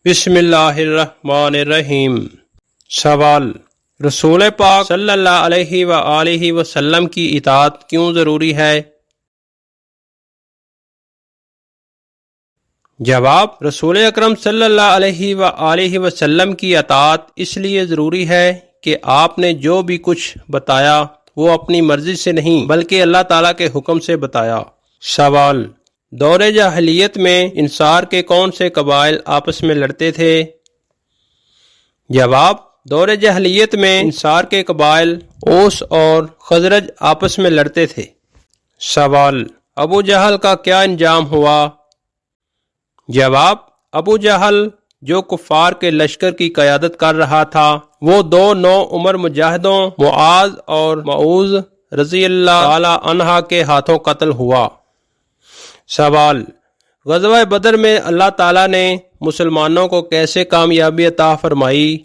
بسم اللہ الرحمن الرحیم۔ سوال: رسول پاک صلی اللہ علیہ وآلہ وسلم کی اطاعت کیوں ضروری ہے؟ جواب: رسول اکرم صلی اللہ علیہ وآلہ وسلم کی اطاعت اس لیے ضروری ہے کہ آپ نے جو بھی کچھ بتایا وہ اپنی مرضی سے نہیں بلکہ اللہ تعالیٰ کے حکم سے بتایا۔ سوال: دور جاہلیت میں انصار کے کون سے قبائل آپس میں لڑتے تھے؟ جواب: دور جاہلیت میں انصار کے قبائل اوس اور خزرج آپس میں لڑتے تھے۔ سوال: ابو جہل کا کیا انجام ہوا؟ جواب: ابو جہل جو کفار کے لشکر کی قیادت کر رہا تھا وہ دو نو عمر مجاہدوں معاذ اور معوذ رضی اللہ تعالی عنہ کے ہاتھوں قتل ہوا۔ سوال: غزوہ بدر میں اللہ تعالیٰ نے مسلمانوں کو کیسے کامیابی عطا فرمائی؟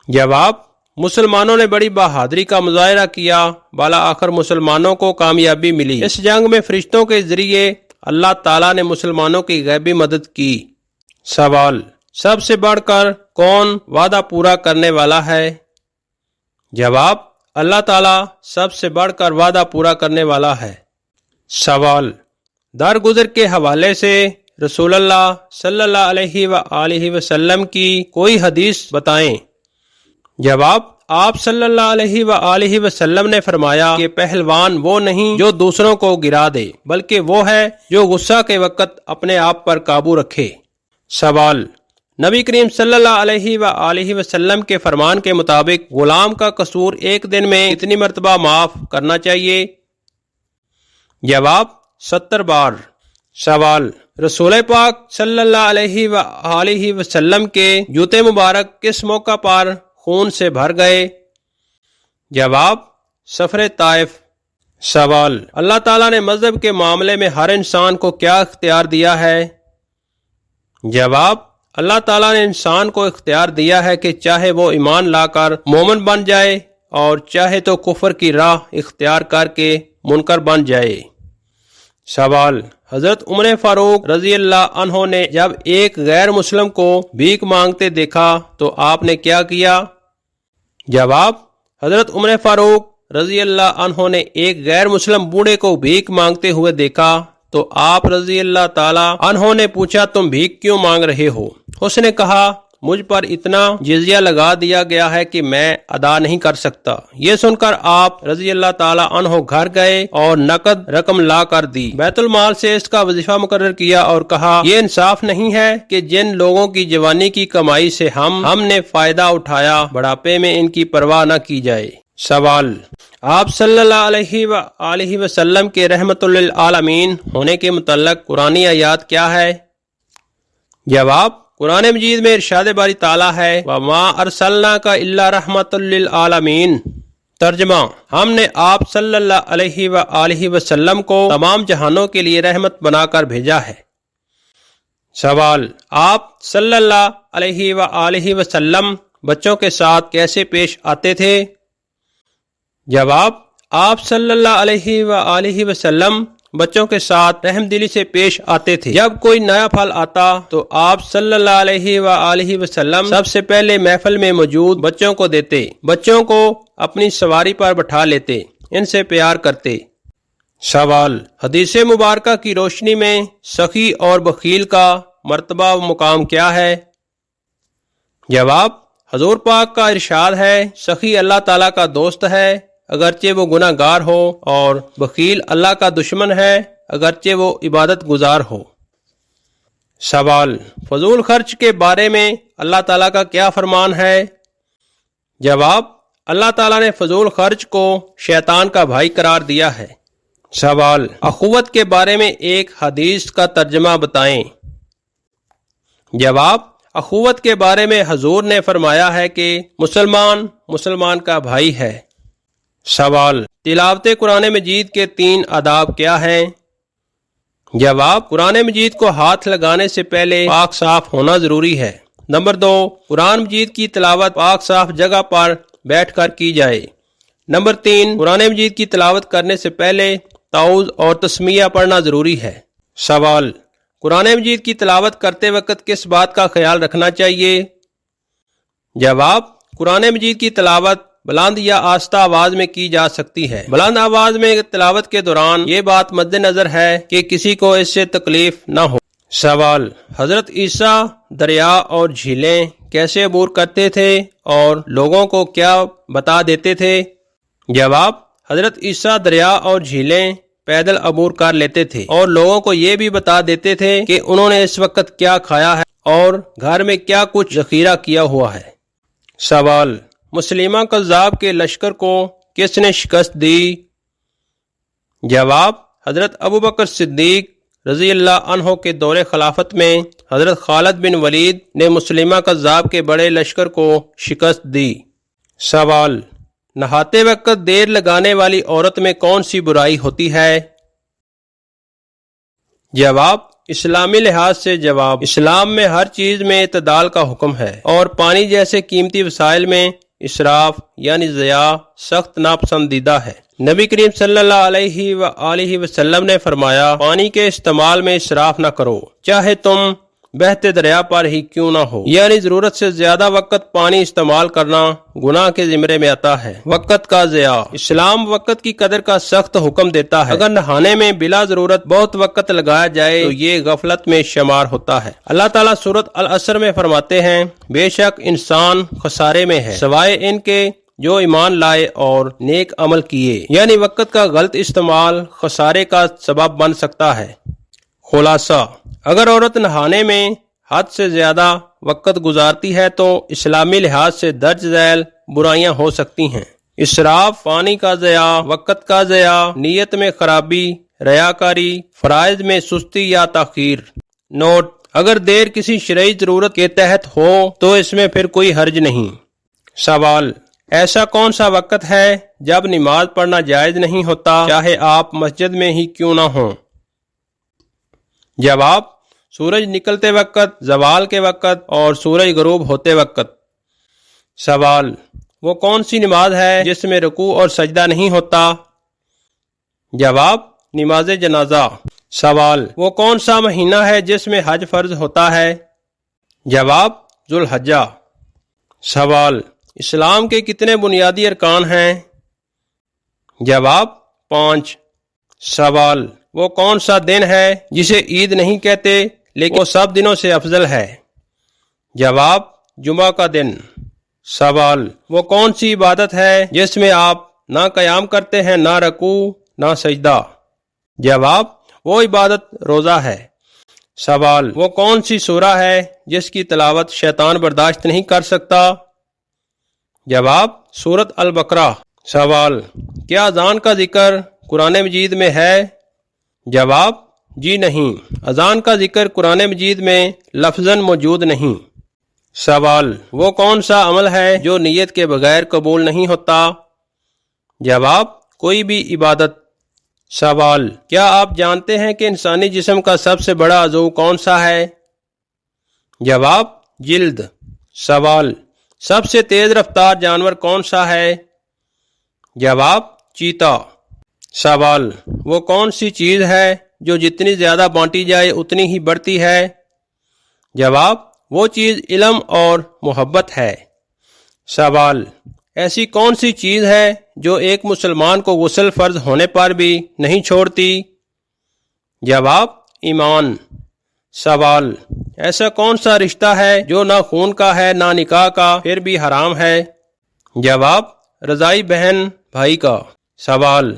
جواب: مسلمانوں نے بڑی بہادری کا مظاہرہ کیا، بالآخر مسلمانوں کو کامیابی ملی۔ اس جنگ میں فرشتوں کے ذریعے اللہ تعالیٰ نے مسلمانوں کی غیبی مدد کی۔ سوال: سب سے بڑھ کر کون وعدہ پورا کرنے والا ہے؟ جواب: اللہ تعالیٰ سب سے بڑھ کر وعدہ پورا کرنے والا ہے۔ سوال: درگزر کے حوالے سے رسول اللہ صلی اللہ علیہ وآلہ وسلم کی کوئی حدیث بتائیں۔ جواب: آپ صلی اللہ علیہ وآلہ وسلم نے فرمایا کہ پہلوان وہ نہیں جو دوسروں کو گرا دے بلکہ وہ ہے جو غصہ کے وقت اپنے آپ پر قابو رکھے۔ سوال: نبی کریم صلی اللہ علیہ وآلہ وسلم کے فرمان کے مطابق غلام کا قصور ایک دن میں کتنی مرتبہ معاف کرنا چاہیے؟ جواب: 70 بار۔ سوال: رسول پاک صلی اللہ علیہ وآلہ وسلم کے جوتے مبارک کس موقع پر خون سے بھر گئے؟ جواب: سفر طائف۔ سوال: اللہ تعالیٰ نے مذہب کے معاملے میں ہر انسان کو کیا اختیار دیا ہے؟ جواب: اللہ تعالیٰ نے انسان کو اختیار دیا ہے کہ چاہے وہ ایمان لا کر مومن بن جائے اور چاہے تو کفر کی راہ اختیار کر کے منکر بن جائے۔ سوال: حضرت عمر فاروق رضی اللہ عنہ نے جب ایک غیر مسلم کو بھیک مانگتے دیکھا تو آپ نے کیا کیا؟ جواب: حضرت عمر فاروق رضی اللہ عنہ نے ایک غیر مسلم بوڑھے کو بھیک مانگتے ہوئے دیکھا تو آپ رضی اللہ تعالی عنہ نے پوچھا تم بھیک کیوں مانگ رہے ہو؟ اس نے کہا مجھ پر اتنا جزیہ لگا دیا گیا ہے کہ میں ادا نہیں کر سکتا۔ یہ سن کر آپ رضی اللہ تعالی عنہ گھر گئے اور نقد رقم لا کر دی، بیت المال سے اس کا وظیفہ مقرر کیا اور کہا یہ انصاف نہیں ہے کہ جن لوگوں کی جوانی کی کمائی سے ہم نے فائدہ اٹھایا بڑھاپے میں ان کی پرواہ نہ کی جائے۔ سوال: آپ صلی اللہ علیہ وآلہ وسلم کے رحمت للعالمین ہونے کے متعلق قرآنی آیات کیا ہے؟ جواب: قرآن مجید میں ارشاد باری تعالیٰ ہے وَمَا أَرْسَلْنَاكَ إِلَّا رَحْمَةً لِّلْعَالَمِينَ۔ ترجمہ: ہم نے آپ صلی اللہ علیہ وآلہ وسلم کو تمام جہانوں کے لیے رحمت بنا کر بھیجا ہے۔ سوال: آپ صلی اللہ علیہ وآلہ وسلم بچوں کے ساتھ کیسے پیش آتے تھے؟ جواب: آپ صلی اللہ علیہ وآلہ وسلم بچوں کے ساتھ رحم دلی سے پیش آتے تھے۔ جب کوئی نیا پھل آتا تو آپ صلی اللہ علیہ وآلہ وسلم سب سے پہلے محفل میں موجود بچوں کو دیتے، بچوں کو اپنی سواری پر بٹھا لیتے، ان سے پیار کرتے۔ سوال: حدیث مبارکہ کی روشنی میں سخی اور بخیل کا مرتبہ و مقام کیا ہے؟ جواب: حضور پاک کا ارشاد ہے سخی اللہ تعالیٰ کا دوست ہے اگرچہ وہ گناہ گار ہو، اور بخیل اللہ کا دشمن ہے اگرچہ وہ عبادت گزار ہو۔ سوال: فضول خرچ کے بارے میں اللہ تعالیٰ کا کیا فرمان ہے؟ جواب: اللہ تعالیٰ نے فضول خرچ کو شیطان کا بھائی قرار دیا ہے۔ سوال: اخوت کے بارے میں ایک حدیث کا ترجمہ بتائیں۔ جواب: اخوت کے بارے میں حضور نے فرمایا ہے کہ مسلمان کا بھائی ہے۔ سوال: تلاوت قرآن مجید کے 3 آداب کیا ہیں؟ جواب: قرآن مجید کو ہاتھ لگانے سے پہلے پاک صاف ہونا ضروری ہے۔ نمبر 2، قرآن مجید کی تلاوت پاک صاف جگہ پر بیٹھ کر کی جائے۔ نمبر 3، قرآن مجید کی تلاوت کرنے سے پہلے تعوذ اور تسمیہ پڑھنا ضروری ہے۔ سوال: قرآن مجید کی تلاوت کرتے وقت کس بات کا خیال رکھنا چاہیے؟ جواب: قرآن مجید کی تلاوت بلند یا آہستہ آواز میں کی جا سکتی ہے۔ بلند آواز میں تلاوت کے دوران یہ بات مد نظر ہے کہ کسی کو اس سے تکلیف نہ ہو۔ سوال: حضرت عیسیٰ دریا اور جھیلیں کیسے عبور کرتے تھے اور لوگوں کو کیا بتا دیتے تھے؟ جواب: حضرت عیسیٰ دریا اور جھیلیں پیدل عبور کر لیتے تھے اور لوگوں کو یہ بھی بتا دیتے تھے کہ انہوں نے اس وقت کیا کھایا ہے اور گھر میں کیا کچھ ذخیرہ کیا ہوا ہے۔ سوال: مسلمہ کذاب کے لشکر کو کس نے شکست دی؟ جواب: حضرت ابوبکر صدیق رضی اللہ عنہ کے دور خلافت میں حضرت خالد بن ولید نے مسلمہ کذاب کے بڑے لشکر کو شکست دی۔ سوال: نہاتے وقت دیر لگانے والی عورت میں کون سی برائی ہوتی ہے؟ جواب: اسلامی لحاظ سے جواب: اسلام میں ہر چیز میں اعتدال کا حکم ہے اور پانی جیسے قیمتی وسائل میں اسراف یعنی ضیاع سخت ناپسندیدہ ہے۔ نبی کریم صلی اللہ علیہ وآلہ وسلم نے فرمایا، پانی کے استعمال میں اسراف نہ کرو، چاہے تم بہتے دریا پر ہی کیوں نہ ہو، یعنی ضرورت سے زیادہ وقت پانی استعمال کرنا گناہ کے زمرے میں آتا ہے۔ وقت کا ضیاع: اسلام وقت کی قدر کا سخت حکم دیتا ہے۔ اگر نہانے میں بلا ضرورت بہت وقت لگایا جائے تو یہ غفلت میں شمار ہوتا ہے۔ اللہ تعالیٰ سورۃ العصر میں فرماتے ہیں، بے شک انسان خسارے میں ہے سوائے ان کے جو ایمان لائے اور نیک عمل کیے، یعنی وقت کا غلط استعمال خسارے کا سبب بن سکتا ہے۔ خلاصہ: اگر عورت نہانے میں حد سے زیادہ وقت گزارتی ہے تو اسلامی لحاظ سے درج ذیل برائیاں ہو سکتی ہیں: اسراف، پانی کا ضیاع، وقت کا ضیاع، نیت میں خرابی، ریاکاری، فرائض میں سستی یا تاخیر۔ نوٹ: اگر دیر کسی شرعی ضرورت کے تحت ہو تو اس میں پھر کوئی حرج نہیں۔ سوال: ایسا کون سا وقت ہے جب نماز پڑھنا جائز نہیں ہوتا، چاہے آپ مسجد میں ہی کیوں نہ ہوں؟ جواب: سورج نکلتے وقت، زوال کے وقت اور سورج غروب ہوتے وقت۔ سوال: وہ کون سی نماز ہے جس میں رکوع اور سجدہ نہیں ہوتا؟ جواب: نماز جنازہ۔ سوال: وہ کون سا مہینہ ہے جس میں حج فرض ہوتا ہے؟ جواب: ذوالحجہ۔ سوال: اسلام کے کتنے بنیادی ارکان ہیں؟ جواب: 5۔ سوال: وہ کون سا دن ہے جسے عید نہیں کہتے لیکن وہ سب دنوں سے افضل ہے؟ جواب: جمعہ کا دن۔ سوال: وہ کون سی عبادت ہے جس میں آپ نہ قیام کرتے ہیں، نہ رکوع، نہ سجدہ؟ جواب: وہ عبادت روزہ ہے۔ سوال: وہ کون سی سورہ ہے جس کی تلاوت شیطان برداشت نہیں کر سکتا؟ جواب: سورۃ البقرہ۔ سوال: کیا اذان کا ذکر قرآن مجید میں ہے؟ جواب: جی نہیں، اذان کا ذکر قرآن مجید میں لفظاً موجود نہیں۔ سوال: وہ کون سا عمل ہے جو نیت کے بغیر قبول نہیں ہوتا؟ جواب: کوئی بھی عبادت۔ سوال: کیا آپ جانتے ہیں کہ انسانی جسم کا سب سے بڑا عضو کون سا ہے؟ جواب: جلد۔ سوال: سب سے تیز رفتار جانور کون سا ہے؟ جواب: چیتا۔ سوال: وہ کون سی چیز ہے جو جتنی زیادہ بانٹی جائے اتنی ہی بڑھتی ہے؟ جواب: وہ چیز علم اور محبت ہے۔ سوال: ایسی کون سی چیز ہے جو ایک مسلمان کو غسل فرض ہونے پر بھی نہیں چھوڑتی؟ جواب: ایمان۔ سوال: ایسا کون سا رشتہ ہے جو نہ خون کا ہے نہ نکاح کا پھر بھی حرام ہے؟ جواب: رضائی بہن بھائی کا۔ سوال: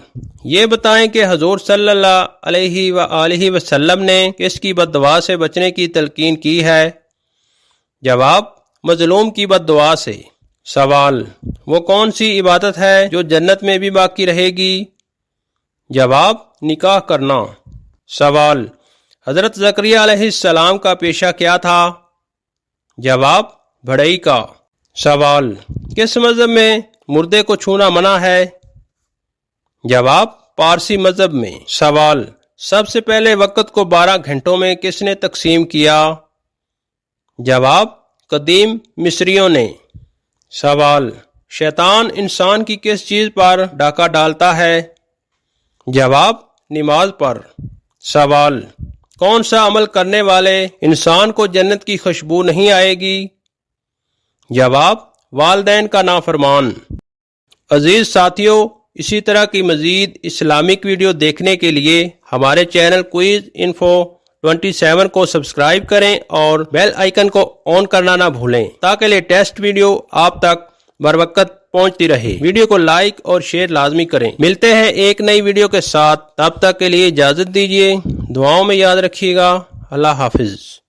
یہ بتائیں کہ حضور صلی اللہ علیہ وآلہ وسلم نے کس کی بد دعا سے بچنے کی تلقین کی ہے؟ جواب: مظلوم کی بد دعا سے۔ سوال: وہ کون سی عبادت ہے جو جنت میں بھی باقی رہے گی؟ جواب: نکاح کرنا۔ سوال: حضرت زکریہ علیہ السلام کا پیشہ کیا تھا؟ جواب: بڑھئی کا۔ سوال: کس مذہب میں مردے کو چھونا منع ہے؟ جواب: پارسی مذہب میں۔ سوال: سب سے پہلے وقت کو 12 گھنٹوں میں کس نے تقسیم کیا؟ جواب: قدیم مصریوں نے۔ سوال: شیطان انسان کی کس چیز پر ڈاکہ ڈالتا ہے؟ جواب: نماز پر۔ سوال: کون سا عمل کرنے والے انسان کو جنت کی خوشبو نہیں آئے گی؟ جواب، والدین کا نافرمان۔ عزیز ساتھیو، اسی طرح کی مزید اسلامک ویڈیو دیکھنے کے لیے ہمارے چینل کوئز انفو 27 کو سبسکرائب کریں اور بیل آئیکن کو آن کرنا نہ بھولیں تاکہ لیٹسٹ ویڈیو آپ تک بروقت پہنچتی رہے۔ ویڈیو کو لائک اور شیئر لازمی کریں۔ ملتے ہیں ایک نئی ویڈیو کے ساتھ، تب تک کے لیے اجازت دیجیے۔ دعاؤں میں یاد رکھیے گا۔ اللہ حافظ۔